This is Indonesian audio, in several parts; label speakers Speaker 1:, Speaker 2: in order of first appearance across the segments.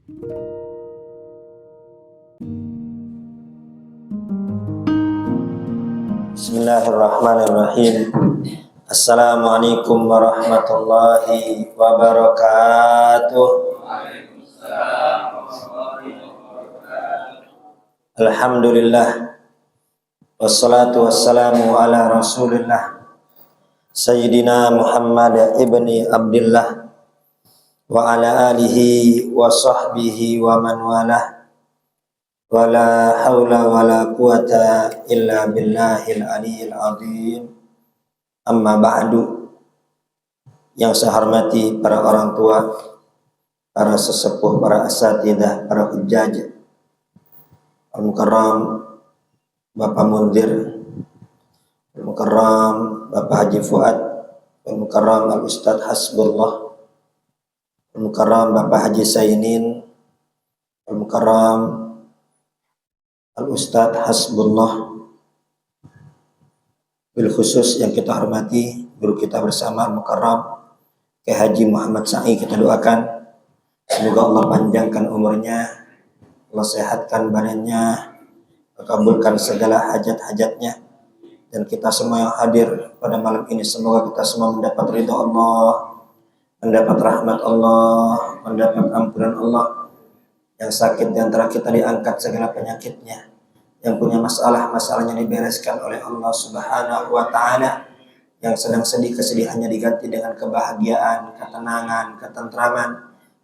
Speaker 1: Bismillahirrahmanirrahim. Assalamualaikum warahmatullahi wabarakatuh. Alhamdulillah, wassalatu wassalamu ala rasulillah Sayyidina Muhammad ibni Abdillah wa ala alihi wa sahbihi wa man walah. Wala haula wala quwata illa billahil aliyil azim. Amma ba'du. Yang saya hormati para orang tua, para sesepuh, para asatidah, para hujjaj, Al-Mukarram Bapak Mundir, Al-Mukarram Bapak Haji Fuad, Al-Mukarram Al-Ustadz Hasbullah, Al-Mukarram Bapak Haji Sainin, Al-Mukarram Al-Ustadz Hasbullah, bil khusus yang kita hormati guru kita bersama Al-Mukarram Kiai Haji Muhammad Sa'i. Kita doakan semoga Allah panjangkan umurnya, Allah sehatkan badannya, kabulkan segala hajat-hajatnya, dan kita semua yang hadir pada malam ini semoga kita semua mendapat ridha Allah, mendapat rahmat Allah, mendapat ampunan Allah. Yang sakit di antara kita diangkat segala penyakitnya, yang punya masalahnya dibereskan oleh Allah Subhanahu wa Ta'ala, yang sedang sedih kesedihannya diganti dengan kebahagiaan, ketenangan, ketentraman,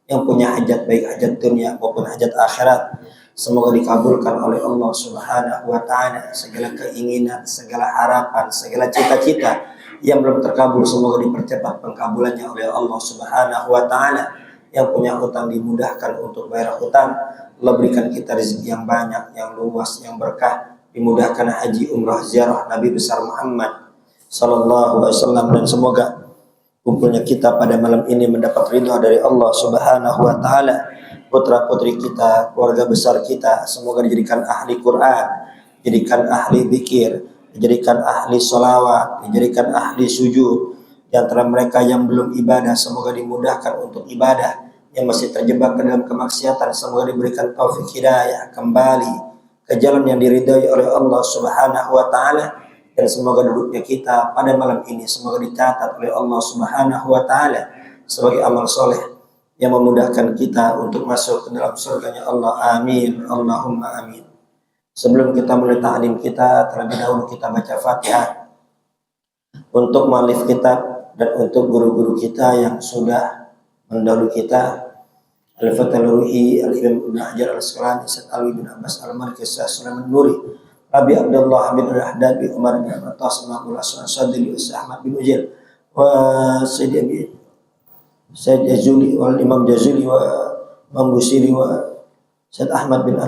Speaker 1: yang punya hajat baik hajat dunia maupun hajat akhirat semoga dikabulkan oleh Allah Subhanahu wa Ta'ala. Segala keinginan, segala harapan, segala cita-cita yang belum terkabul semoga dipercepat pengkabulannya oleh Allah Subhanahu wa Ta'ala. Yang punya hutang dimudahkan untuk bayar hutang. Allah berikan kita rezeki yang banyak, yang luas, yang berkah. Dimudahkan haji, umrah, ziarah Nabi besar Muhammad sallallahu alaihi wasallam, dan semoga kumpulnya kita pada malam ini mendapat ridha dari Allah Subhanahu wa Ta'ala. Putra putri kita, keluarga besar kita semoga dijadikan ahli Quran, dijadikan ahli zikir, dijadikan ahli sholawat, dijadikan ahli sujud. Di antara mereka yang belum ibadah semoga dimudahkan untuk ibadah, yang masih terjebak ke dalam kemaksiatan semoga diberikan taufik hidayah kembali ke jalan yang diridhai oleh Allah Subhanahu wa Ta'ala. Dan semoga duduknya kita pada malam ini semoga dicatat oleh Allah Subhanahu wa Ta'ala sebagai amal soleh yang memudahkan kita untuk masuk ke dalam surganya Allah. Amin, Allahumma amin. Sebelum kita mulai ta'lim kita, terlebih dahulu kita baca Fatihah untuk mu'allif kitab dan untuk guru-guru kita yang sudah mendahului kita. Al-Fatihah Ruhi Al-Imam Ibn Hajar Al-Asqalani, Said Alwi bin Abbas Al-Marki, Sulaiman Nuri, Rabi Abdullah bin Al-Haddad bin Umar bin Al-Atas, Ma'amul Aslan Sadili, Ahmad bin Ujil, wa Said Jazuli, wal Imam Jazuli, wa Imam Busiri, wa Said Ahmad bin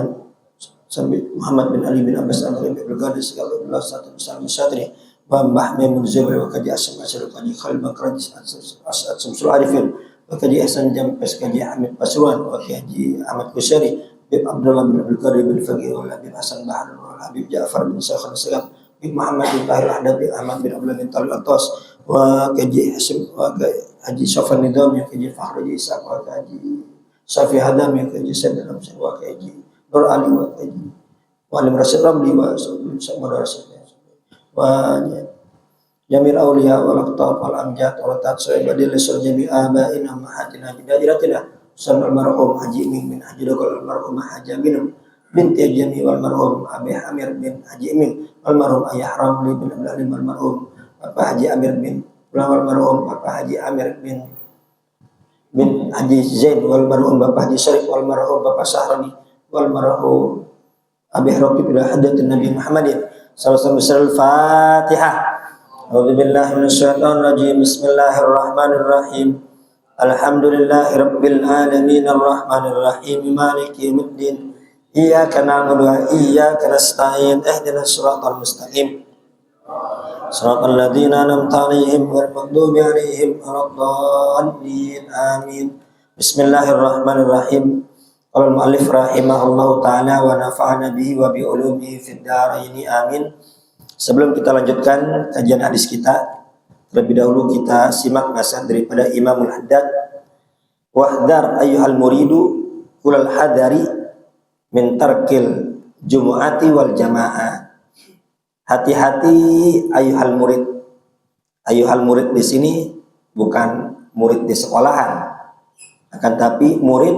Speaker 1: Muhammad bin Ali bin Abbas Al-Ghim bin Al-Ghadi, segala Allah satu besar besatri, wa Mbah Maimun Zubair, wa Kaji Asam Asyar, Kaji Khalil Bakraj, As'ad Sumsul Arifin, wa Kaji Hasan Jampes, Kaji Hamid Pasuruan, wa Kaji Ahmad Kusyari, Bib Abdullah bin Abdul Qadir bin Faqih, wa Habib Hasan Bahar, wa Habib Ja'far bin Sakhar Segam, Bib Muhammad bin Tahir Ahmad bin Ahmad bin Abdullah bin Talib Atas, wa Kaji Hasim, wa Haji Sofan Nidam, wa Kaji Fahri Isa, wa Kaji Safi Hadam, wa Kaji Sayyid Al-Amsin, wa Kaji Nur Ali, wa Kaji Walim Rasid Ramli, wa Sayyid Rasid, wa Jamil Aulia wal Aqtab wal Amjad wal Tatsai badil lisul jami abaina mahatina bidajiratina sanal marhum Haji Imin bin Haji Dokol marhum Haji Aminum binti Jami wal marhum Abi Amir bin Haji Imin wal marhum Ayah Ramli bin Abdul Alim wal marhum Bapak Haji Amir bin wal marhum Bapak Haji Amir bin Haji Zain wal marhum Bapak Haji Syarif wal marhum Bapak Sahrani wal marhum Abi Rafi bin Hadatin Nabi Muhammadin sallallahu alaihi wasallam. Al-Fatihah. A'udzubillahi minasyaitonir rajim. Bismillahirrahmanirrahim. Alhamdulillahirabbil alamin arrahmanir rahim maliki yaumiddin. Iyyaka na'budu wa iyyaka nasta'in. Ihdinas siratal mustaqim. Shiratal ladzina an'amta 'alaihim ghairil maghdubi 'alaihim waladdallin. Amin. Bismillahirrahmanirrahim. Qala al-mu'allif rahimahullahu ta'ala wa nafa'ana bihi wa bi ulumihi fid dharain. Amin. Sebelum kita lanjutkan kajian hadis kita, terlebih dahulu kita simak nasihat daripada Imamul Haddad. Wahdar ayyuhal muridu ulal hadari min tarkil jumu'ati wal jamaah. Hati-hati ayuhal murid. Ayuhal murid di sini bukan murid di sekolahan, akan tapi murid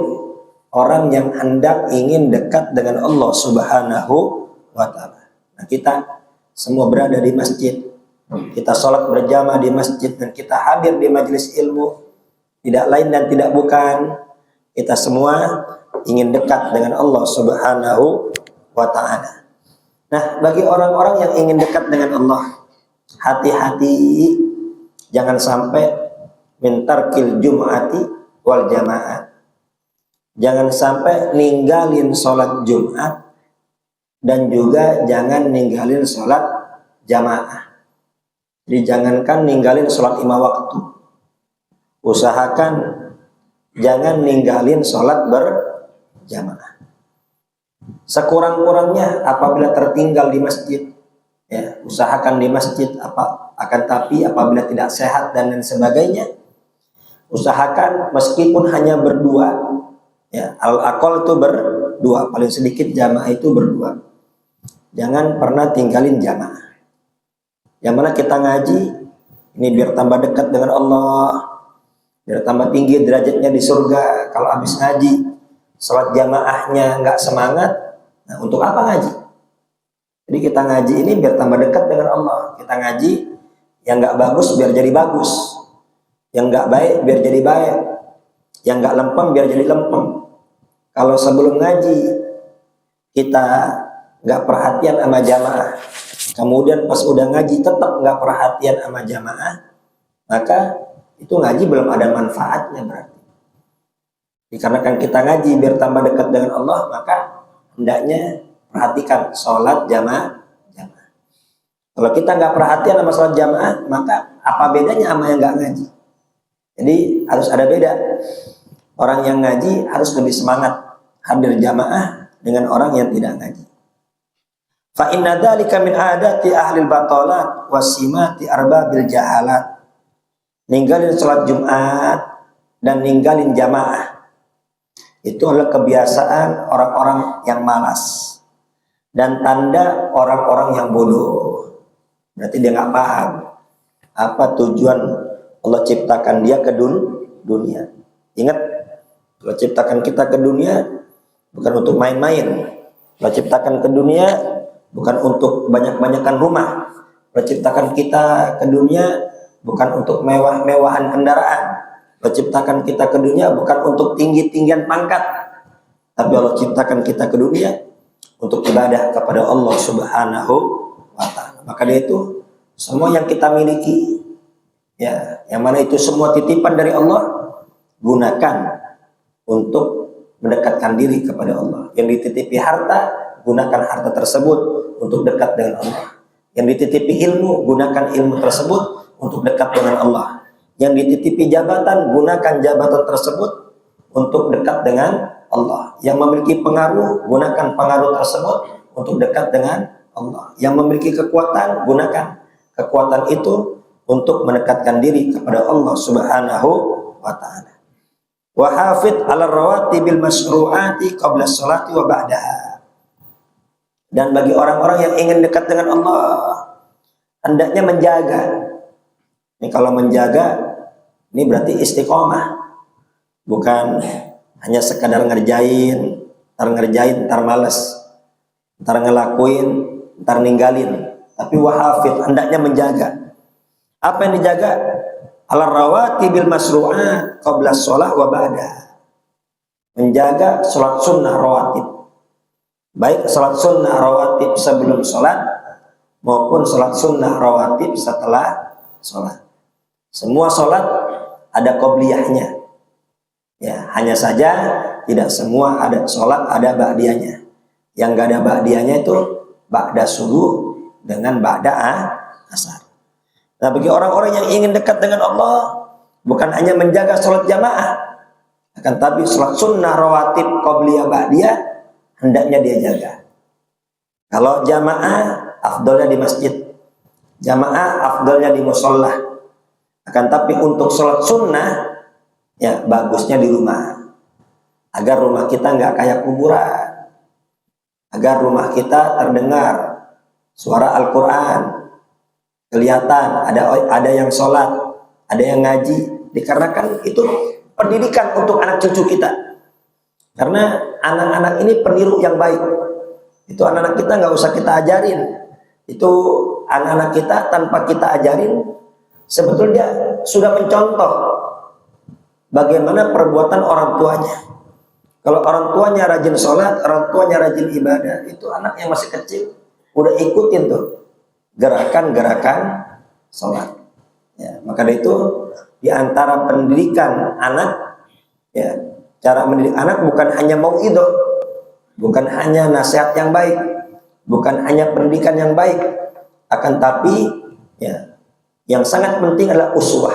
Speaker 1: orang yang hendak ingin dekat dengan Allah Subhanahu wa Ta'ala. Nah, kita semua berada di masjid, kita sholat berjamaah di masjid, dan kita hadir di majelis ilmu, tidak lain dan tidak bukan kita semua ingin dekat dengan Allah Subhanahu wa Ta'ala. Nah, bagi orang-orang yang ingin dekat dengan Allah, hati-hati jangan sampai min tarkil jum'ati wal jamaah. Jangan sampai ninggalin sholat Jumat dan juga jangan ninggalin sholat jamaah. Jadi jangankan ninggalin sholat 5 waktu, usahakan jangan ninggalin sholat berjamaah. Sekurang-kurangnya apabila tertinggal di masjid, ya, usahakan di masjid. Akan tapi apabila tidak sehat dan lain sebagainya, usahakan meskipun hanya berdua, ya, al-aqal itu berdua, paling sedikit jamaah itu berdua. Jangan pernah tinggalin jamaah. Yang mana kita ngaji ini biar tambah dekat dengan Allah, biar tambah tinggi derajatnya di surga. Kalau habis ngaji sholat jamaahnya nggak semangat, nah untuk apa ngaji? Jadi kita ngaji ini biar tambah dekat dengan Allah. Kita ngaji yang nggak bagus biar jadi bagus, yang nggak baik biar jadi baik, yang nggak lempeng biar jadi lempeng. Kalau sebelum ngaji kita nggak perhatian sama jamaah, kemudian pas udah ngaji tetap nggak perhatian sama jamaah, maka itu ngaji belum ada manfaatnya berarti. Dikarenakan kita ngaji biar tambah dekat dengan Allah, maka hendaknya perhatikan sholat jamaah. Kalau kita nggak perhatian sama sholat jamaah, maka apa bedanya sama yang nggak ngaji? Jadi harus ada beda. Orang yang ngaji harus lebih semangat hadir jamaah dengan orang yang tidak ngaji. Fa inna dzalika min adati ahli batalat wasimati arbabil jahalat. Ninggalin sholat Jumat dan ninggalin jamaah itu adalah kebiasaan orang-orang yang malas dan tanda orang-orang yang bodoh. Berarti dia nggak paham apa tujuan Allah ciptakan dia ke dunia. Ingat, Allah ciptakan kita ke dunia bukan untuk main-main. Allah ciptakan ke dunia bukan untuk banyak-banyakan rumah. Allah ciptakan kita ke dunia bukan untuk mewah-mewahan kendaraan. Allah ciptakan kita ke dunia bukan untuk tinggi-tinggian pangkat. Tapi Allah ciptakan kita ke dunia untuk ibadah kepada Allah Subhanahu wa Ta'ala. Maka dia itu semua yang kita miliki, ya, yang mana itu semua titipan dari Allah, gunakan untuk mendekatkan diri kepada Allah. Yang dititipi harta, gunakan harta tersebut untuk dekat dengan Allah. Yang dititipi ilmu, gunakan ilmu tersebut untuk dekat dengan Allah. Yang dititipi jabatan, gunakan jabatan tersebut untuk dekat dengan Allah. Yang memiliki pengaruh, gunakan pengaruh tersebut untuk dekat dengan Allah. Yang memiliki kekuatan, gunakan kekuatan itu untuk mendekatkan diri kepada Allah Subhanahu wa Ta'ala. Wa hafid 'ala rawatibil masyru'ati qabla sholati wa ba'daha. Dan bagi orang-orang yang ingin dekat dengan Allah, hendaknya menjaga. Ini kalau menjaga, ini berarti istiqomah. Bukan hanya sekadar ngerjain, ntar males, ntar ngelakuin, ntar ninggalin. Tapi wahafid, hendaknya menjaga. Apa yang dijaga? Ala rawatibil masru'at qabla sholah wa ba'da. Menjaga sholat sunnah rawatib. Baik sholat sunnah rawatib sebelum sholat maupun sholat sunnah rawatib setelah sholat. Semua sholat ada qobliyahnya. Ya, hanya saja tidak semua ada sholat ada ba'diyahnya. Yang gak ada ba'diyahnya itu ba'da subuh dengan ba'da asar. Nah, bagi orang-orang yang ingin dekat dengan Allah, bukan hanya menjaga sholat jamaah, akan tapi sholat sunnah rawatib qobliyah ba'diyah hendaknya dia jaga. Kalau jamaah afdolnya di masjid, jamaah afdolnya di musholla. Akan tapi untuk sholat sunnah, ya bagusnya di rumah. agar rumah kita nggak kayak kuburan, agar rumah kita terdengar suara Al-Quran, kelihatan ada yang sholat, ada yang ngaji, dikarenakan itu pendidikan untuk anak cucu kita. Karena anak-anak ini peniru yang baik. Itu anak-anak kita nggak usah kita ajarin. Itu anak-anak kita tanpa kita ajarin, sebetulnya sudah mencontoh bagaimana perbuatan orang tuanya. Kalau orang tuanya rajin sholat, orang tuanya rajin ibadah, itu anak yang masih kecil udah ikutin tuh gerakan-gerakan sholat. Ya, maka dari itu di antara pendidikan anak, ya, cara mendidik anak bukan hanya mauidhah, bukan hanya nasihat yang baik, bukan hanya pendidikan yang baik, akan tapi ya, yang sangat penting adalah uswah,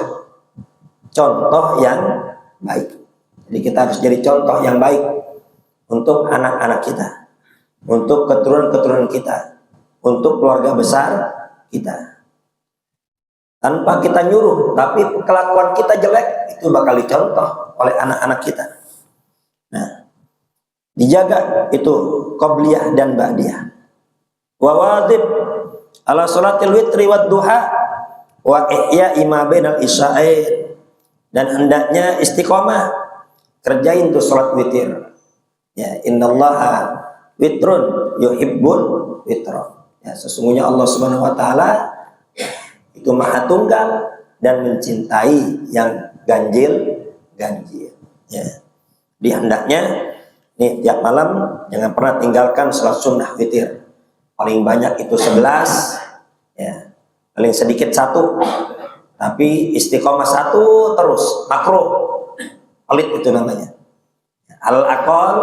Speaker 1: contoh yang baik. Jadi kita harus jadi contoh yang baik untuk anak-anak kita, untuk keturunan-keturunan kita, untuk keluarga besar kita. Tanpa kita nyuruh, tapi kelakuan kita jelek, itu bakal dicontoh oleh anak-anak kita. Nah, dijaga itu qobliyah dan ba'diyah. Wa wajib ala salatil witri wad duha wa ihya ima bainal isya'ain, dan hendaknya istiqomah kerjain tuh salat witir. Ya, innallaha witrun yuhibbul witra. Ya, sesungguhnya Allah Subhanahu wa taala itu maha tunggal dan mencintai yang ganjil. Ya. Di hendaknya nih tiap malam jangan pernah tinggalkan salat sunnah witir. Paling banyak itu 11, ya. Paling sedikit 1. Tapi istiqomah 1 terus, makruh. Pelit itu namanya. Al-aqal,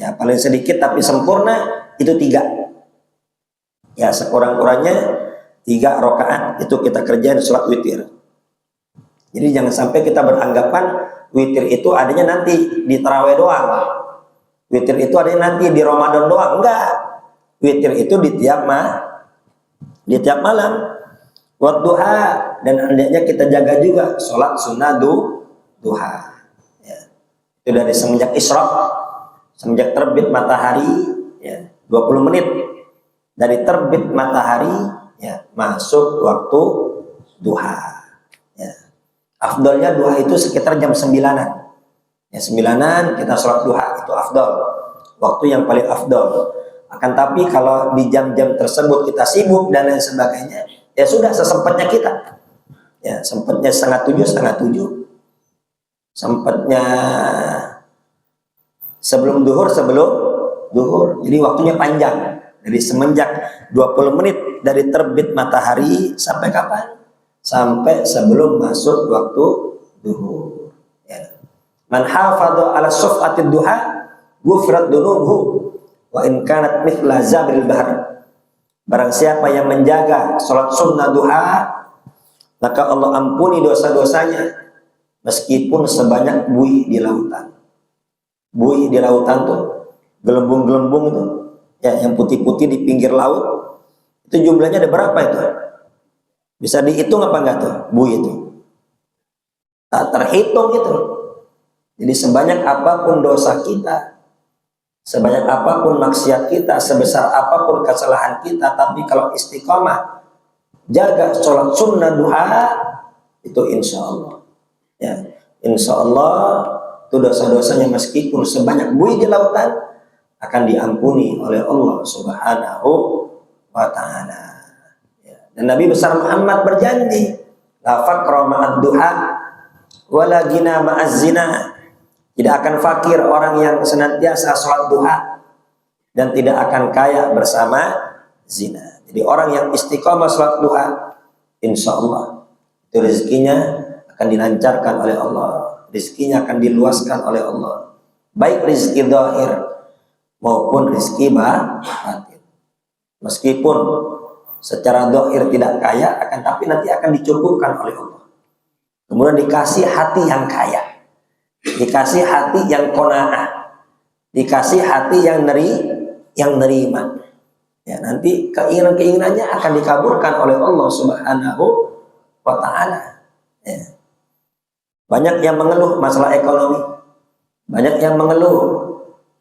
Speaker 1: ya, paling sedikit tapi sempurna itu 3. Ya, sekurang-kurangnya 3 rakaat itu kita kerjain sholat witir. Jadi jangan sampai kita beranggapan witir itu adanya nanti di tarawih doang, witir itu adanya nanti di Ramadan doang. Enggak, witir itu di tiap malam. Wadduha, dan hendaknya kita jaga juga sholat sunnah duha. Ya. Itu dari semenjak isyraq, semenjak terbit matahari, ya, 20 menit dari terbit matahari, ya, masuk waktu duha. Ya. Afdalnya duha itu sekitar jam 9-an. Ya, 9-an kita sholat duha, itu afdal. Waktu yang paling afdal. Akan tapi kalau di jam-jam tersebut kita sibuk dan lain sebagainya, ya sudah sesempatnya kita. Ya, sempatnya 6:30, sempatnya sebelum duhur. Jadi waktunya panjang. Dari semenjak 20 menit dari terbit matahari sampai kapan? Sampai sebelum masuk waktu duhur. Ya. Man hafadha ala suf'atid duha ghufrat dunubuhu wa in kanat mithla zabil bahr. Barang siapa yang menjaga sholat sunnah duha, maka Allah ampuni dosa-dosanya meskipun sebanyak buih di lautan. Buih di lautan tuh, gelembung-gelembung itu, ya, yang putih-putih di pinggir laut, itu jumlahnya ada berapa itu? Bisa dihitung apa enggak tuh buih itu? Tak terhitung itu. Jadi sebanyak apapun dosa kita, sebanyak apapun maksiat kita, sebesar apapun kesalahan kita, tapi kalau istiqomah jaga sholat sunnah duha, itu insya Allah, ya, insya Allah itu dosa-dosanya meskipun sebanyak buih di lautan akan diampuni oleh Allah Subhanahu wa ta'ala. Ya. Dan Nabi besar Muhammad berjanji, la faqra ma'ad duha wala gina ma'az zina. Tidak akan fakir orang yang senantiasa sholat duha, dan tidak akan kaya bersama zina. Jadi orang yang istiqomah sholat duha, insya Allah itu rezekinya akan dilancarkan oleh Allah, rezekinya akan diluaskan oleh Allah, baik rezeki zahir maupun rezeki batin. Meskipun secara zahir tidak kaya, akan tapi nanti akan dicukupkan oleh Allah. Kemudian dikasih hati yang kaya, dikasih hati yang qanaah, dikasih hati yang nerima. Ya, nanti keinginan-keinginannya akan dikabulkan oleh Allah Subhanahu wa ta'ala. Ya. Banyak yang mengeluh masalah ekonomi, Banyak yang mengeluh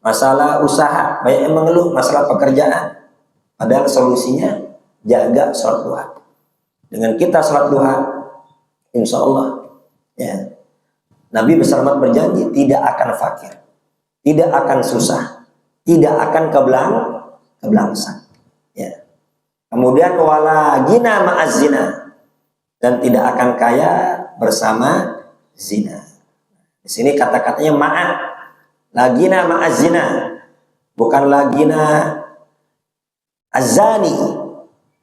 Speaker 1: masalah usaha, banyak yang mengeluh masalah pekerjaan. Padahal solusinya jaga sholat duha. Dengan kita sholat duha, insya Allah, ya, Nabi besar amat berjanji tidak akan fakir, tidak akan susah, tidak akan kebelangsang. Ya. Kemudian wala gina ma'az zina, dan tidak akan kaya bersama zina. Di sini kata-katanya ma'a, lagina ma'az zina, bukan lagina azani.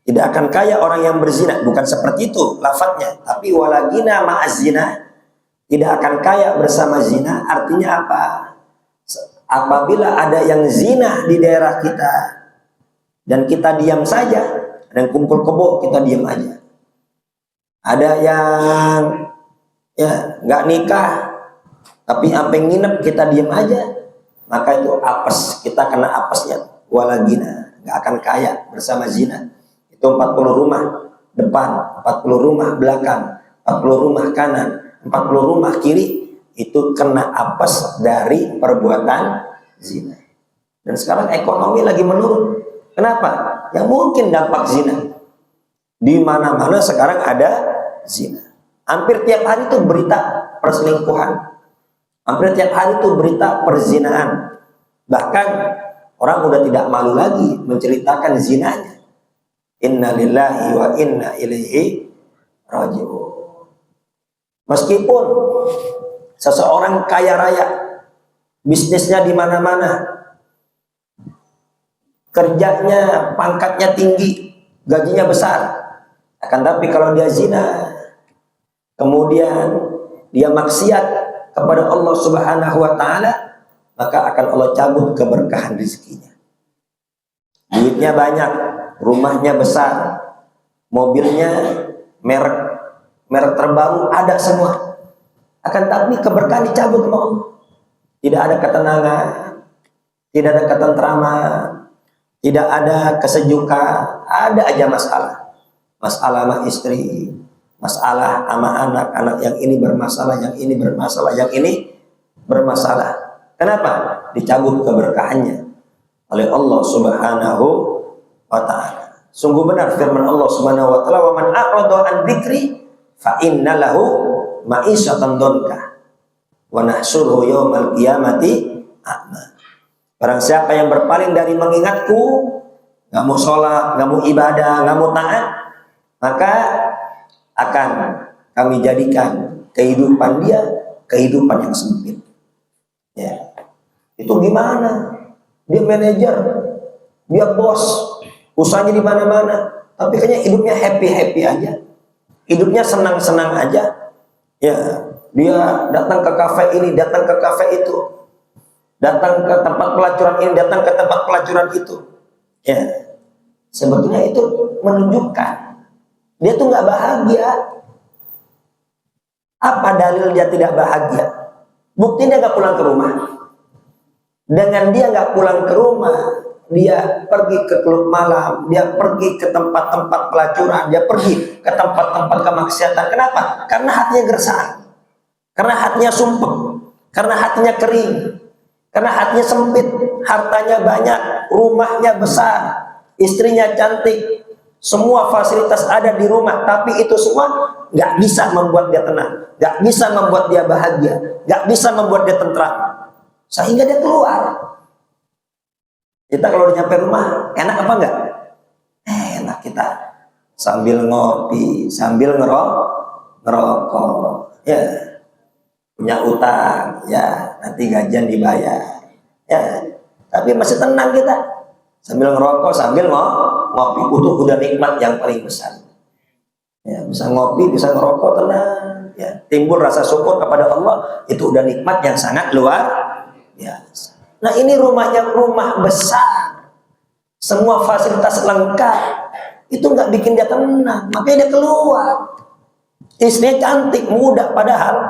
Speaker 1: Tidak akan kaya orang yang berzina, bukan seperti itu lafadznya, tapi walagina ma'az zina, tidak akan kaya bersama zina. Artinya apa? Apabila ada yang zina di daerah kita dan kita diam saja, dan kumpul kebo kita diam aja. Ada yang ya nggak nikah tapi sampai nginep kita diam aja, maka itu apes, kita kena apesnya. Walagina, nggak akan kaya bersama zina. Itu 40 rumah depan, 40 rumah belakang, 40 rumah kanan, 40 rumah kiri, itu kena apes dari perbuatan zina. Dan sekarang ekonomi lagi menurun. Kenapa? Ya mungkin dampak zina. Di mana-mana sekarang ada zina. Hampir tiap hari itu berita perselingkuhan. Hampir tiap hari itu berita perzinaan. Bahkan orang udah tidak malu lagi menceritakan zinanya. Inna lillahi wa inna ilaihi raji'un. Meskipun seseorang kaya raya, bisnisnya di mana-mana, kerjanya, pangkatnya tinggi, gajinya besar, akan tapi kalau dia zina, kemudian dia maksiat kepada Allah Subhanahu wa taala, maka akan Allah cabut keberkahan rezekinya. Duitnya banyak, rumahnya besar, mobilnya merek terbaru ada semua, akan tapi keberkahan dicabut sama Allah. Tidak ada ketenangan, tidak ada ketentraman, tidak ada kesejukan, ada aja masalah. Masalah sama istri, masalah sama anak, anak yang ini bermasalah, yang ini bermasalah, yang ini bermasalah. Kenapa? Dicabut keberkahannya oleh Allah Subhanahu wa ta'ala. Sungguh benar firman Allah Subhanahu wa ta'ala, wa man a'rada an dzikri fa inna lahu ma'isyatan dhanka wa nahsyuruhu yaumal qiyamati a'ma. Barang siapa yang berpaling dari mengingatku, nggak mau sholat, nggak mau ibadah, nggak mau taat, maka akan kami jadikan kehidupan dia kehidupan yang sempit. Ya. Itu gimana? Dia manajer, dia bos, usahanya di mana-mana, tapi kayaknya hidupnya happy aja, hidupnya senang-senang aja. Ya, dia datang ke kafe ini, datang ke kafe itu, datang ke tempat pelacuran ini, datang ke tempat pelacuran itu. Ya, sebetulnya itu menunjukkan dia tuh nggak bahagia. Apa dalil dia tidak bahagia? Buktinya nggak pulang ke rumah. Dengan dia nggak pulang ke rumah, dia pergi ke klub malam, dia pergi ke tempat-tempat pelacuran, dia pergi ke tempat-tempat kemaksiatan. Kenapa? Karena hatinya gersang, karena hatinya sumpek, karena hatinya kering, karena hatinya sempit, hartanya banyak, rumahnya besar, istrinya cantik, semua fasilitas ada di rumah, tapi itu semua nggak bisa membuat dia tenang, nggak bisa membuat dia bahagia, nggak bisa membuat dia tentram. Sehingga dia keluar. Kita kalau udah nyampe rumah, enak apa enggak? Enak kita sambil ngopi, sambil ngerokok. Ya, punya utang, ya nanti gajian dibayar. Ya, tapi masih tenang kita. Sambil ngerokok, sambil ngopi. Itu udah nikmat yang paling besar. Ya, bisa ngopi, bisa ngerokok tenang. Ya, timbul rasa syukur kepada Allah, itu udah nikmat yang sangat luar biasa. Nah, ini rumahnya rumah besar, semua fasilitas lengkap, itu nggak bikin dia tenang, makanya dia keluar. Istrinya cantik, muda, padahal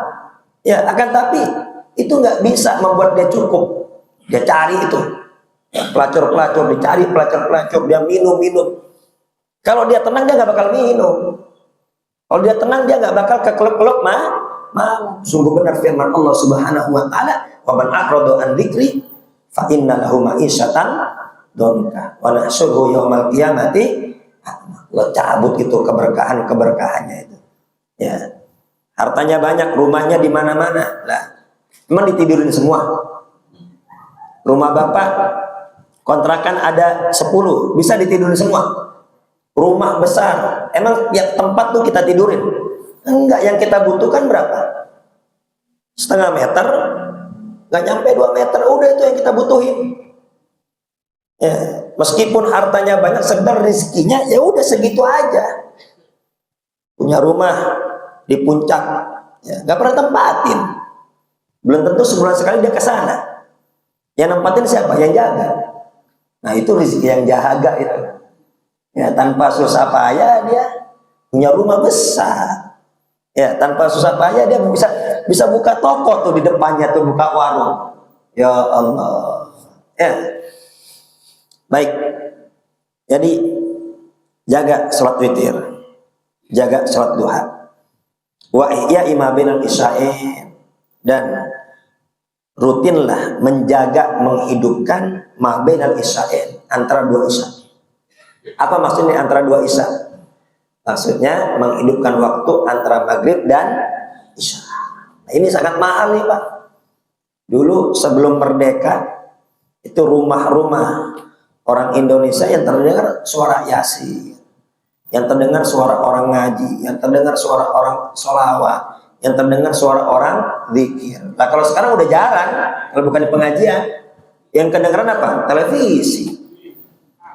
Speaker 1: ya, akan tapi itu nggak bisa membuat dia cukup. Dia cari itu pelacur-pelacur, dicari pelacur-pelacur, dia minum. Kalau dia tenang dia nggak bakal minum. Kalau dia tenang dia nggak bakal ke klub-klub malam. Sungguh benar firman Allah Subhanahu wa taala, Wa man a'rada an dzikri fa inna lahu ma'isyatan donka wa nahsyuruhu yaumal qiyamati. Lo cabut itu keberkahannya itu. Ya. Hartanya banyak, rumahnya di mana-mana. Lah, emang ditidurin semua. Rumah bapak kontrakan ada 10, bisa ditidurin semua. Rumah besar, emang yang tempat tuh kita tidurin? Enggak, yang kita butuhkan berapa? Setengah meter, nggak nyampe 2 meter, udah itu yang kita butuhin. Ya, meskipun hartanya banyak, sekedar rezekinya ya udah segitu aja. Punya rumah di puncak, ya, nggak pernah tempatin. Belum tentu sebulan sekali dia ke sana. Yang nempatin siapa? Yang jaga. Nah itu rezeki yang jaga itu. Ya, tanpa susah payah dia punya rumah besar. Ya, tanpa susah payah dia bisa buka toko tuh di depannya tuh, buka warung. Ya Allah. Ya. Baik. Jadi jaga sholat witir, jaga sholat duha. Wa ihya ima bainal isya'in, dan rutinlah menjaga menghidupkan ma bainal isya'in, antara 2 isya. Apa maksudnya antara 2 isya? Maksudnya menghidupkan waktu antara maghrib dan isya. Nah, ini sangat mahal nih Pak. Dulu sebelum merdeka itu rumah-rumah orang Indonesia yang terdengar suara Yasin, yang terdengar suara orang ngaji, yang terdengar suara orang sholawat, yang terdengar suara orang zikir. Nah kalau sekarang udah jarang, kalau bukan di pengajian, yang kedengeran apa? Televisi.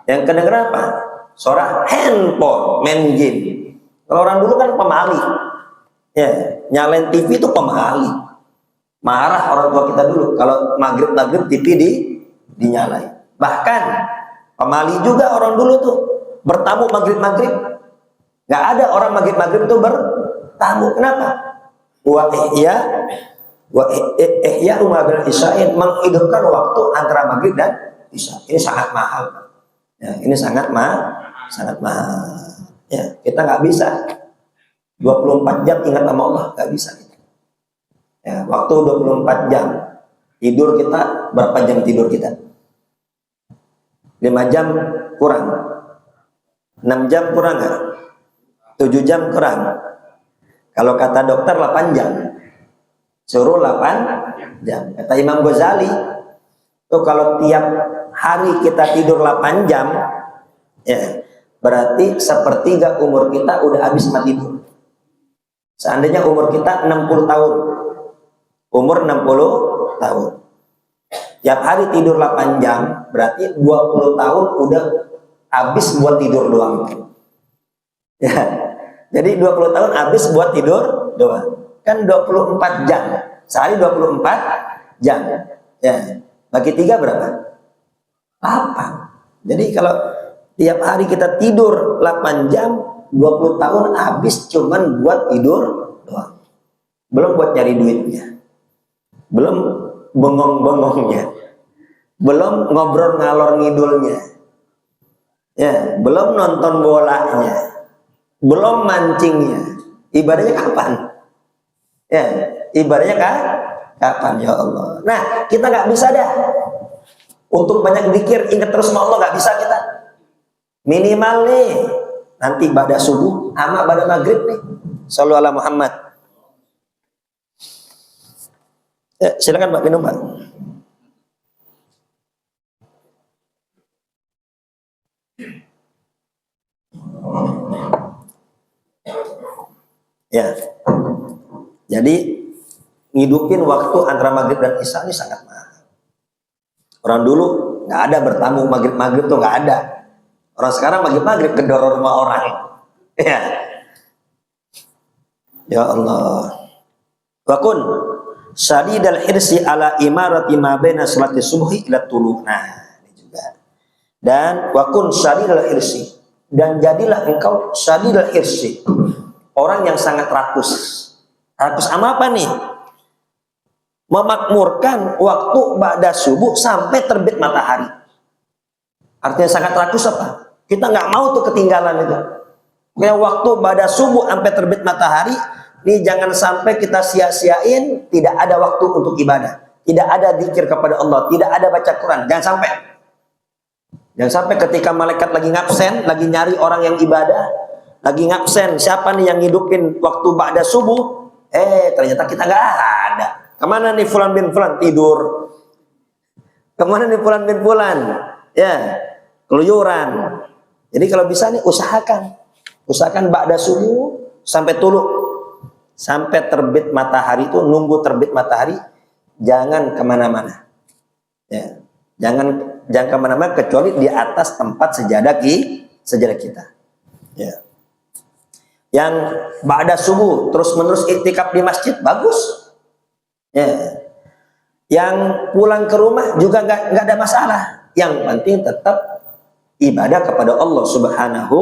Speaker 1: Yang kedengeran apa? Suara handphone, main game. Kalau orang dulu kan pemali, ya, nyalain TV itu pemali. Marah orang tua kita dulu kalau maghrib TV dinyalain. Bahkan pemali juga orang dulu tuh bertamu maghrib. Nggak ada orang maghrib tuh bertamu. Kenapa? Wa ihya umabal isya'in, menghidupkan waktu antara maghrib dan isya. Ini sangat mahal. Ya, ini sangat mahal. Ya, kita nggak bisa 24 jam ingat sama Allah, nggak bisa kita. Ya, waktu 24 jam tidur kita, berapa jam tidur kita? 5 jam kurang, 6 jam kurang nggak? 7 jam kurang. Kalau kata dokter 8 jam, suruh 8 jam. Kata Imam Ghazali, tuh kalau tiap hari kita tidur 8 jam, ya berarti sepertiga umur kita udah habis mati tidur. Seandainya umur kita 60 tahun, umur 60 tahun, tiap hari tidur 8 jam, berarti 20 tahun udah habis buat tidur doang. Ya, jadi 20 tahun habis buat tidur doang. Kan 24 jam, sehari 24 jam. Ya, bagi 3 berapa? 8. Jadi kalau tiap hari kita tidur 8 jam, 20 tahun habis cuman buat tidur doang. Belum buat nyari duitnya, belum bengong-bengongnya, belum ngobrol ngalor ngidulnya, ya, belum nonton bolanya, belum mancingnya. Ibadahnya kapan? Ya, ibadahnya kapan ya Allah? Nah, kita nggak bisa dah untuk banyak zikir, ingat terus sama Allah, nggak bisa kita. Minimal nih nanti ibadah subuh sama ibadah maghrib nih. Shallallahu ala Muhammad. Ya, silakan Pak, minum Pak. Ya, jadi ngidupin waktu antara maghrib dan isya ini sangat mahal. Orang dulu nggak ada bertamu maghrib tuh nggak ada. Orang sekarang maghrib gedor rumah orang. Ya, ya Allah. Wakun syadidal hirsi ala imarati ma baina salati subhi ila tulu. Nah, ini juga. Dan wakun syadidal hirsi, dan jadilah engkau syadidal hirsi, orang yang sangat rakus. Rakus sama apa nih? Memakmurkan waktu ba'da subuh sampai terbit matahari. Artinya sangat rakus apa? Kita nggak mau tuh ketinggalan itu. Kayak waktu ba'da subuh sampai terbit matahari, ini jangan sampai kita sia-siain, tidak ada waktu untuk ibadah. tidak ada zikir kepada Allah, tidak ada baca Quran. Jangan sampai ketika malaikat lagi ngabsen, lagi nyari orang yang ibadah, lagi ngabsen, siapa nih yang ngidupin waktu ba'da subuh? Ternyata kita nggak ada. Kemana nih fulan bin fulan? Tidur. Kemana nih fulan bin fulan? Ya, keluyuran. Jadi kalau bisa nih usahakan ba'da subuh sampai tulu, sampai terbit matahari itu, nunggu terbit matahari, jangan kemana-mana. Ya, jangan kemana-mana kecuali di atas tempat sejadah kita. Ya. Yang ba'da subuh terus menerus iktikaf di masjid bagus. Ya. Yang pulang ke rumah juga nggak ada masalah. Yang penting tetap ibadah kepada Allah Subhanahu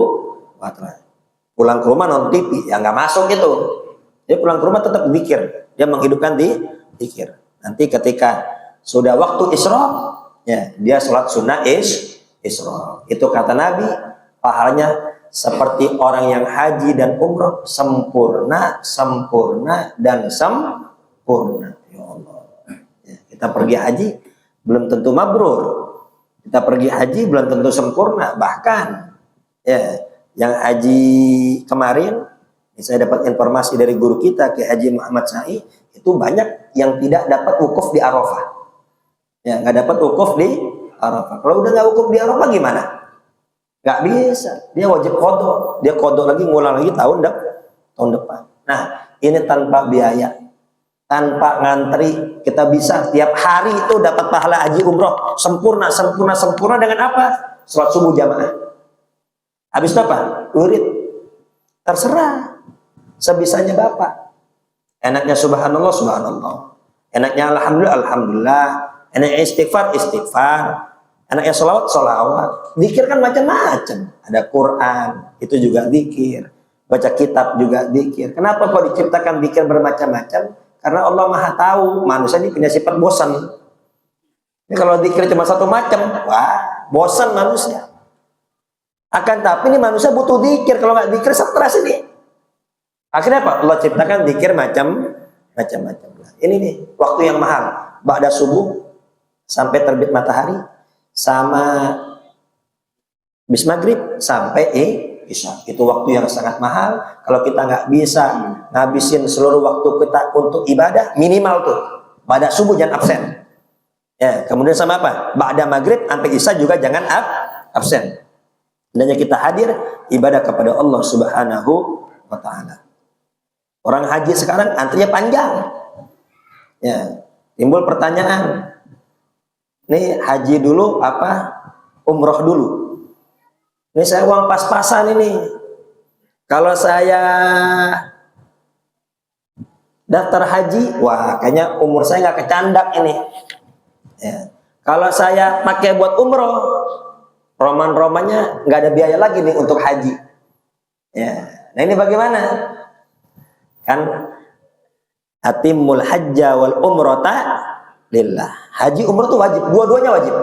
Speaker 1: wa Ta'ala. Pulang ke rumah nonton TV ya nggak masuk itu. Dia pulang ke rumah tetap zikir, dia menghidupkan di zikir. Nanti ketika sudah waktu Isra, ya dia sholat sunnah Isra. Itu kata Nabi, pahalanya seperti orang yang haji dan umroh, sempurna dan sempurna. Ya Allah. Ya, kita pergi haji belum tentu mabrur. Kita pergi haji belum tentu sempurna. Bahkan ya, yang haji kemarin, saya dapat informasi dari guru kita Kiai Haji Muhammad Sa'i, itu banyak yang tidak dapat wukuf di Arafah. Ya, nggak dapat wukuf di Arafah. Kalau udah nggak wukuf di Arafah gimana? Nggak bisa. Dia wajib qadha. Dia qadha lagi, ngulang lagi tahun depan. Nah, ini tanpa biaya, tanpa ngantri, kita bisa tiap hari itu dapat pahala haji umroh sempurna dengan apa? Salat subuh jamaah. Habis itu apa? Wirid. Terserah. Sebisanya Bapak. Enaknya subhanallah. Enaknya alhamdulillah. Enaknya istighfar. Enaknya sholawat. Zikir kan macam-macam. Ada Quran, itu juga zikir. Baca kitab juga zikir. Kenapa kok diciptakan zikir bermacam-macam? Karena Allah Maha tahu manusia ini punya sifat bosan. Ini kalau zikir cuma satu macam, wah, bosan manusia. Akan tapi ini manusia butuh zikir. Kalau nggak zikir stres ini. Akhirnya apa? Allah ciptakan zikir macam-macam. Ini nih waktu yang mahal. Ba'da subuh sampai terbit matahari, sama bis maghrib sampai isya. Itu waktu yang sangat mahal. Kalau kita nggak bisa ngabisin seluruh waktu kita untuk ibadah, minimal tuh ba'da subuh jangan absen. Ya, kemudian sama apa? Ba'da maghrib sampai isya juga jangan absen. Hendaknya kita hadir ibadah kepada Allah Subhanahu wa Ta'ala. Orang haji sekarang antrinya panjang. Ya, timbul pertanyaan. Nih haji dulu apa umroh dulu? Ini saya uang pas-pasan ini. Kalau saya daftar haji, wah kayaknya umur saya nggak kecandak ini. Ya. Kalau saya pakai buat umroh, roman-romannya nggak ada biaya lagi nih untuk haji. Ya. Nah ini bagaimana? Kan atimul hajja wal umrata lillah. Haji umroh itu wajib, dua-duanya wajib.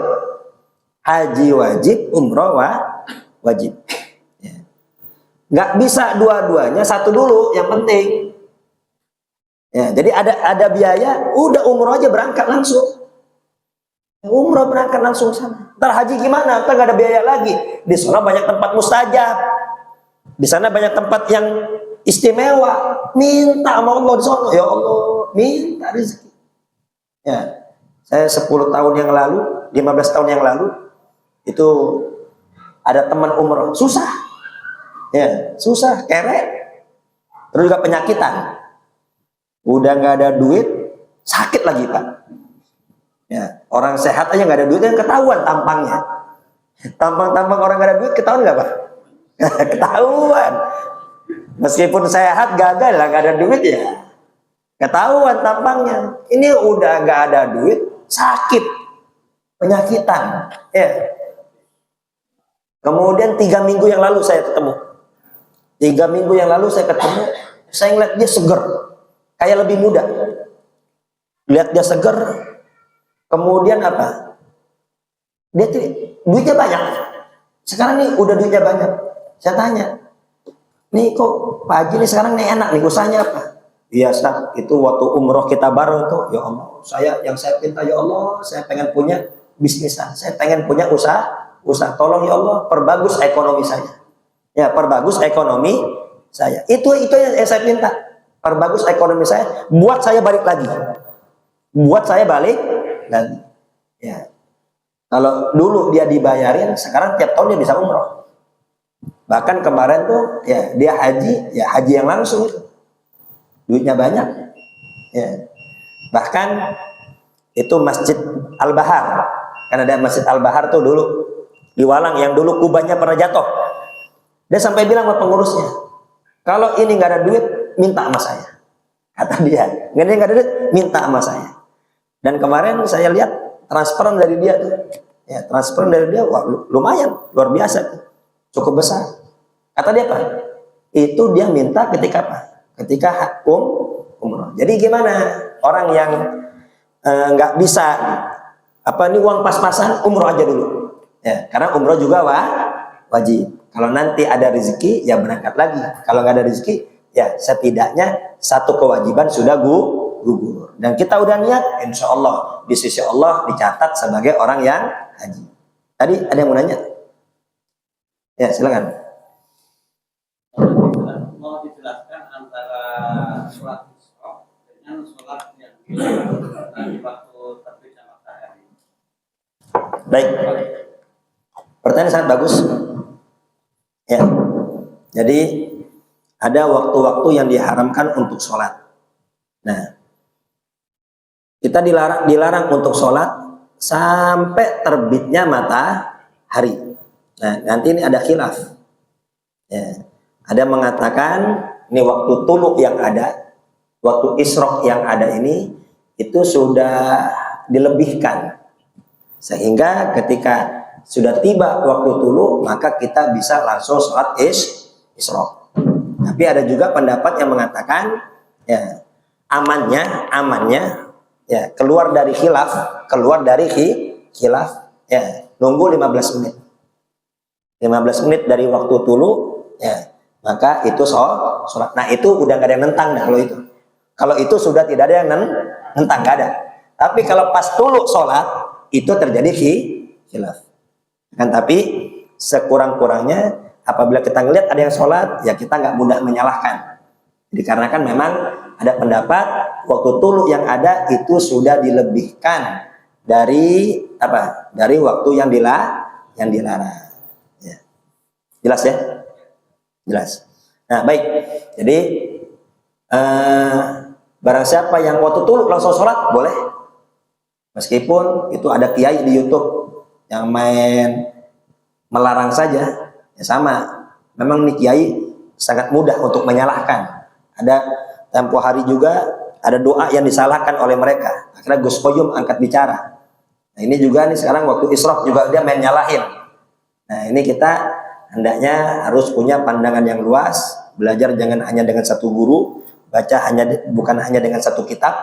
Speaker 1: Haji wajib, umroh wajib. Ya. Nggak bisa dua-duanya, satu dulu yang penting. Ya, jadi ada biaya, udah umroh aja berangkat langsung. Umroh berangkat langsung sana. Ntar haji gimana? Ntar nggak ada biaya lagi. Di sana banyak tempat mustajab. Di sana banyak tempat yang istimewa. Minta sama Allah di sana. Ya Allah, minta rezeki. Ya, saya 10 tahun yang lalu, 15 tahun yang lalu, itu ada teman umroh. Susah. Ya, susah, kerek. Terus juga penyakitan. Udah nggak ada duit, sakit lagi Pak. Ya, orang sehat aja nggak ada duit, yang ketahuan tampangnya. Tampang-tampang orang nggak ada duit ketahuan nggak Pak? Ketahuan. Meskipun sehat gagal lah, nggak ada duit ya ketahuan tampangnya. Ini udah nggak ada duit, sakit, penyakitan. Ya. Kemudian 3 minggu yang lalu saya ketemu. 3 minggu yang lalu saya ketemu, saya ngeliat dia seger, kayak lebih muda. Lihat dia seger. Kemudian apa? Dia duitnya banyak. Sekarang nih udah duitnya banyak. Saya tanya, nih kok Pak Haji nih sekarang nih enak nih, usahanya apa? Iya Ustaz, itu waktu umroh kita bareng tuh, ya Allah, yang saya minta ya Allah, saya pengen punya bisnisan, saya pengen punya usaha, tolong ya Allah, perbagus ekonomi saya. Ya, perbagus ekonomi saya. Itu yang saya minta. Perbagus ekonomi saya, buat saya balik lagi. Buat saya balik lagi. Ya. Kalau dulu dia dibayarin, sekarang tiap tahun dia bisa umroh. Bahkan kemarin tuh, ya dia haji yang langsung itu. Duitnya banyak. Ya. Bahkan itu Masjid Al-Bahar. Kan ada Masjid Al-Bahar tuh dulu di Walang yang dulu kubahnya pernah jatuh. Dia sampai bilang sama pengurusnya, kalau ini nggak ada duit, minta sama saya. Kata dia, ini nggak ada duit, minta sama saya. Dan kemarin saya lihat transferan dari dia tuh, ya transferan dari dia, wah, lumayan, luar biasa, cukup besar. Kata dia apa? Itu dia minta ketika apa? Ketika umroh. Jadi gimana orang yang nggak bisa ini uang pas-pasan, umroh aja dulu. Ya, karena umroh juga wajib. Kalau nanti ada rezeki, ya berangkat lagi. Kalau nggak ada rezeki, ya setidaknya satu kewajiban sudah gugur. Dan kita udah niat, insya Allah di sisi Allah dicatat sebagai orang yang haji. Tadi ada yang mau nanya? Ya silakan.
Speaker 2: Mau dijelaskan antara sholat isra dengan sholat yang di waktu terbitnya matahari.
Speaker 1: Baik. Pertanyaan sangat bagus. Ya, jadi ada waktu-waktu yang diharamkan untuk sholat. Nah, kita dilarang untuk sholat sampai terbitnya matahari. Nah, nanti ini ada khilaf. Ya, ada mengatakan ini waktu tuluk yang ada, waktu isrok yang ada ini itu sudah dilebihkan, sehingga ketika sudah tiba waktu tulu, maka kita bisa langsung sholat isyraq. Tapi ada juga pendapat yang mengatakan, ya amannya, ya keluar dari khilaf, ya nunggu 15 menit. 15 menit dari waktu tulu, ya maka itu sholat. Nah itu udah gak ada yang nentang dah kalau itu. Kalau itu sudah tidak ada yang nentang, gak ada. Tapi kalau pas tulu sholat, itu terjadi khilaf. Kan tapi sekurang-kurangnya apabila kita ngelihat ada yang sholat, ya kita nggak mudah menyalahkan. Dikarenakan memang ada pendapat waktu tulu yang ada itu sudah dilebihkan dari dari waktu yang dilarang. Ya. Jelas ya? Jelas. Nah baik. Jadi barang siapa yang waktu tulu langsung sholat boleh, meskipun itu ada kiai di YouTube yang main melarang saja, ya sama. Memang nih kiai sangat mudah untuk menyalahkan. Ada tempo hari juga ada doa yang disalahkan oleh mereka. Akhirnya Gus Koyum angkat bicara. Nah ini juga nih sekarang waktu isyraq juga dia main nyalahin. Nah ini kita hendaknya harus punya pandangan yang luas, belajar jangan hanya dengan satu guru, baca bukan hanya dengan satu kitab.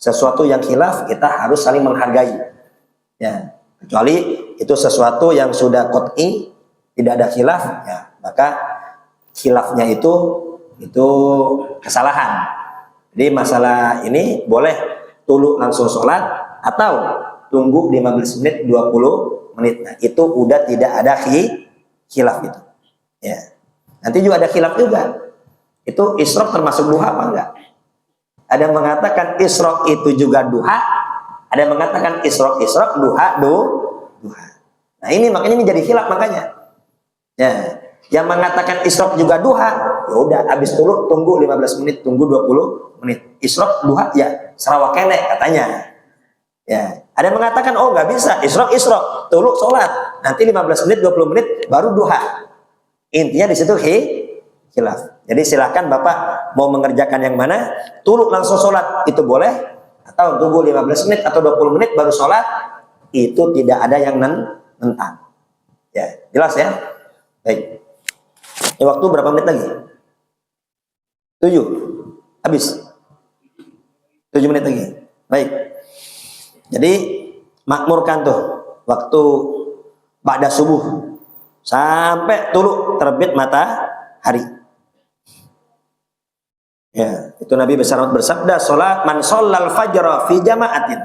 Speaker 1: Sesuatu yang khilaf kita harus saling menghargai. Ya. Kecuali itu sesuatu yang sudah qat'i, tidak ada khilaf, ya, maka khilafnya itu kesalahan. Jadi masalah ini boleh tulu langsung sholat atau tunggu 15 menit 20 menit. Nah, itu udah tidak ada khilaf itu. Ya. Nanti juga ada khilaf juga. Itu isyraq termasuk duha apa enggak? Ada yang mengatakan isyraq itu juga duha. Ada yang mengatakan isyraq duha. Nah ini makanya ini jadi khilaf makanya. Ya, yang mengatakan isyraq juga duha, ya udah habis dulu tunggu 15 menit, tunggu 20 menit. Isyraq duha ya sarawak kene katanya. Ya, ada yang mengatakan oh nggak bisa, isyraq tulu sholat. Nanti 15 menit 20 menit baru duha. Intinya di situ khilaf. Jadi silakan Bapak mau mengerjakan yang mana, tulu langsung sholat itu boleh, atau tunggu 15 menit atau 20 menit baru sholat, itu tidak ada yang nentang. Ya, jelas ya? Baik. Ini waktu berapa menit lagi? 7. Habis. 7 menit lagi. Baik. Jadi makmurkan tuh waktu ba'da subuh sampai tulu terbit matahari. Ya, itu Nabi besar bersabda, "Salat man shallal fajra fi jama'atin,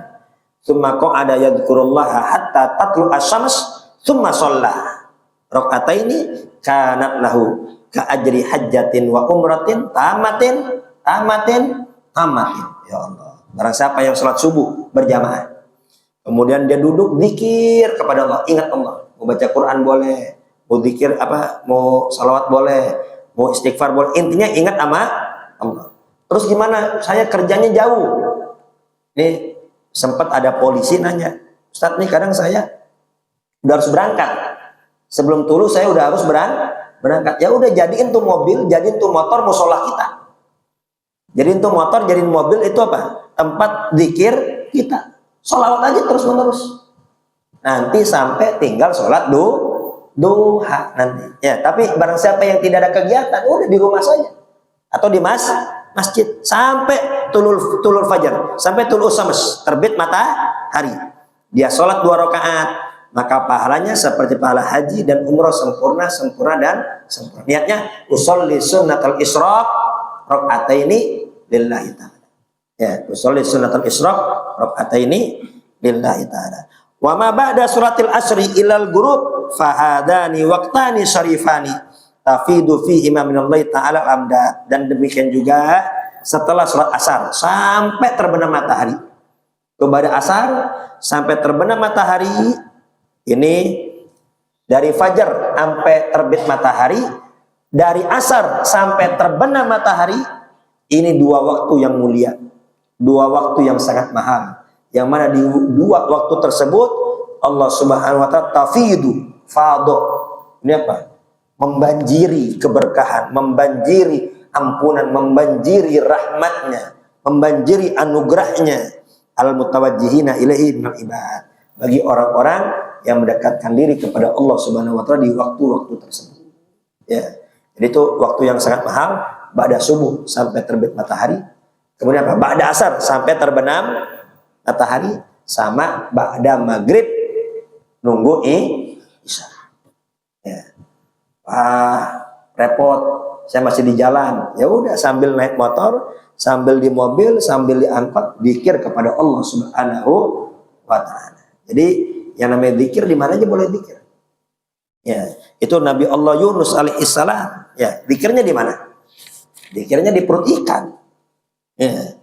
Speaker 1: tsumma qa'ada yadhkurullaha hatta tatlu asy-syams, tsumma shalla raka'ataini kanat lahu ka ajri hajjatin wa umratin tamatin." Ya Allah. Barang siapa yang salat subuh berjamaah, kemudian dia duduk zikir kepada Allah, ingat Allah, mau baca Quran boleh, mau zikir mau salawat boleh, mau istighfar boleh, intinya ingat sama Allah. Terus gimana? Saya kerjanya jauh. Nih sempat ada polisi nanya, "Ustadz nih kadang saya udah harus berangkat. Sebelum Tulus saya udah harus berangkat." Ya udah, jadiin tuh mobil, jadiin tuh motor musola kita. Jadiin tuh motor, jadiin mobil itu apa? Tempat zikir kita. Sholawat aja terus menerus. Nanti sampai tinggal sholat duha nanti. Ya, tapi barang siapa yang tidak ada kegiatan, udah di rumah saja atau di masjid sampai tulul fajar, sampai tulul syams, terbit matahari. Dia sholat 2 rakaat, maka pahalanya seperti pahala haji dan umroh sempurna dan sempurna. Niatnya usolli sunnatal isyraq rakaataini lillahi ta'ala. Ya, usolli sunnatal isyraq rakaataini lillahi ta'ala. Wa ma ba'da suratil asri ilal ghurub fahadani waqtani syarifani tafidu fihi minallahi ta'ala amda. Dan demikian juga setelah surat asar sampai terbenam matahari. Kepada asar sampai terbenam matahari, ini dari fajar sampai terbit matahari, dari asar sampai terbenam matahari, ini 2 waktu yang mulia, 2 waktu yang sangat mahal, yang mana di 2 waktu tersebut Allah Subhanahu wa ta'ala tafidu fadho, ini apa? Membanjiri keberkahan, membanjiri ampunan, membanjiri rahmatnya, membanjiri anugerahnya al mutawajjihina ilaihi minal ibad, bagi orang-orang yang mendekatkan diri kepada Allah Subhanahu wa ta'ala di waktu-waktu tersebut. Ya. Jadi itu waktu yang sangat mahal, ba'da subuh sampai terbit matahari, kemudian apa? Ba'da asar sampai terbenam matahari, sama ba'da maghrib nunggu isya. Ya. Repot, saya masih di jalan. Ya udah, sambil naik motor, sambil di mobil, sambil diangkut, zikir kepada Allah Subhanahu wa ta'ala. Jadi yang namanya zikir di mana aja boleh zikir. Ya, itu Nabi Allah Yunus alaihissalam. Ya, zikirnya di mana? Zikirnya di perut ikan. Ya.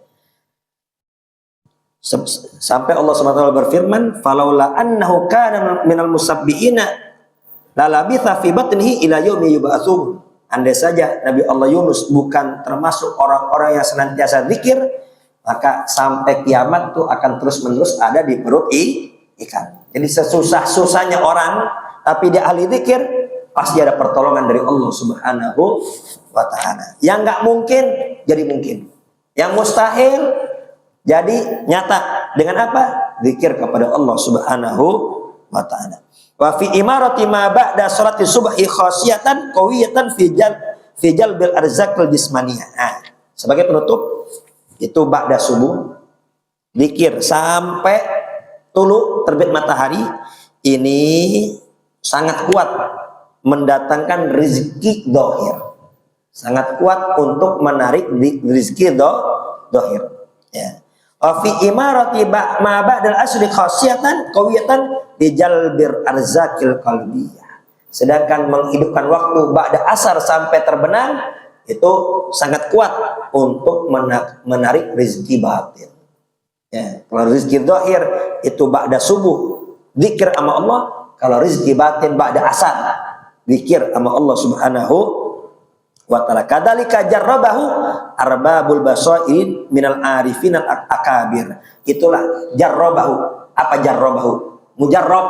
Speaker 1: Sampai Allah Subhanahu wa ta'ala berfirman, "Falaula annahu kana minal musabbihina la labitha fi batnihi ila yaumi yub'atsun." Andai saja Nabi Allah Yunus bukan termasuk orang-orang yang senantiasa zikir, maka sampai kiamat tuh akan terus-menerus ada di perut ikan. Jadi sesusah-susahnya orang, tapi dia ahli zikir, pasti ada pertolongan dari Allah Subhanahu wa ta'ala. Yang nggak mungkin jadi mungkin, yang mustahil jadi nyata. Dengan apa? Zikir kepada Allah Subhanahu wa ta'ala. Wa fi imarati ma ba'da salati subhi khasiyatan qawiyatan fi jalbil arzaqil jismaniyah. Nah, sebagai penutup itu ba'da subuh zikir sampai tulu terbit matahari, ini sangat kuat mendatangkan rezeki dohir, sangat kuat untuk menarik rezeki dohir. Ya. Fi imarati ma ba'dal asri khasiyatan qawiyatan di jalbir arzakil qalbiyah. Sedangkan menghidupkan waktu ba'da asar sampai terbenam itu sangat kuat untuk menarik rezeki batin. Ya, kalau rezeki zahir itu ba'da subuh zikir sama Allah, kalau rezeki batin ba'da asar zikir sama Allah Subhanahu wa ta'ala. Kadzalika jarrabahu arbabul basairin minal arifin al akabir. Itulah jarrabahu. Apa jarrabahu? Mujarrab.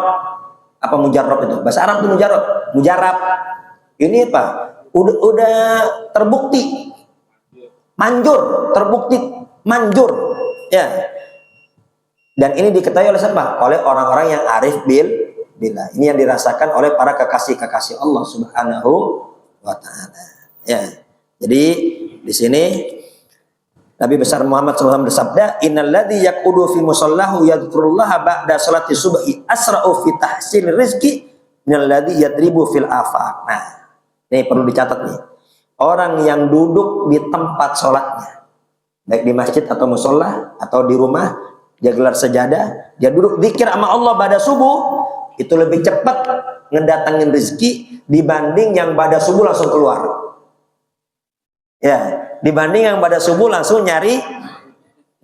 Speaker 1: Apa mujarrab itu? Bahasa Arab itu mujarrab. Mujarrab. Ini apa? Udah terbukti manjur, terbukti manjur. Ya. Dan ini diketahui oleh siapa? Oleh orang-orang yang arif billah. Ini yang dirasakan oleh para kekasih-kekasih Allah Subhanahu wa ta'ala. Ya. Jadi di sini Nabi besar Muhammad SAW bersabda, "Innalladzi yaqudu fi musallahu yadhkurullaha ba'da salati subhi asra'u fi tahsil rizqi minalladzi yadribu fil afaq." Nah, ini perlu dicatat nih. orang yang duduk di tempat sholatnya, baik di masjid atau musola atau di rumah, dia gelar sejadah, dia duduk zikir sama Allah pada subuh, itu lebih cepat ngedatangin rezeki dibanding yang pada subuh langsung keluar. Ya, dibanding yang pada subuh langsung nyari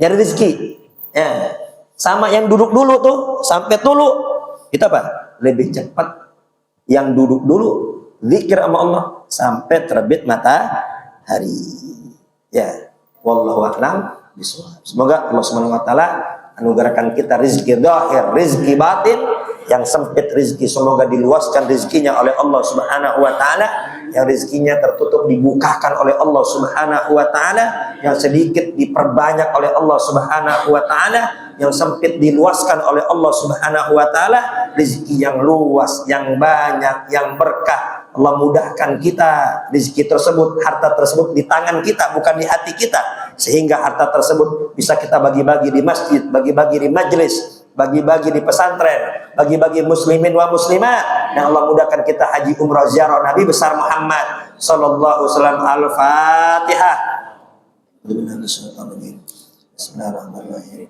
Speaker 1: rezeki. Ya, sama yang duduk dulu tuh sampai dulu, itu apa? Lebih cepat yang duduk dulu zikir sama Allah sampai terbit matahari. Ya, wallahu a'lam bishawab. Semoga Allah Subhanahu wa taala anugerahkan kita rezeki zahir, rezeki batin, yang sempit rezeki semoga diluaskan rezekinya oleh Allah Subhanahu wa taala, yang rezekinya tertutup dibukakan oleh Allah Subhanahu wa taala, yang sedikit diperbanyak oleh Allah Subhanahu wa taala, yang sempit diluaskan oleh Allah Subhanahu wa taala, rezeki yang luas, yang banyak, yang berkah. Allah mudahkan kita rezeki tersebut, harta tersebut di tangan kita, bukan di hati kita, sehingga harta tersebut bisa kita bagi-bagi di masjid, bagi-bagi di majlis, bagi-bagi di pesantren, bagi-bagi muslimin wa muslimat. Dan Allah mudahkan kita haji umrah ziarah Nabi besar Muhammad sallallahu alaihi wasallam. Al-Fatihah. Bismillahirrahmanirrahim.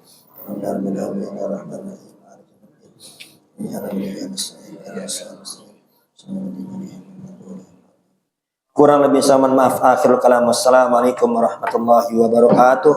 Speaker 1: Kurang lebih saya mohon maaf. Akhirul kalam. Wassalamualaikum warahmatullahi wabarakatuh.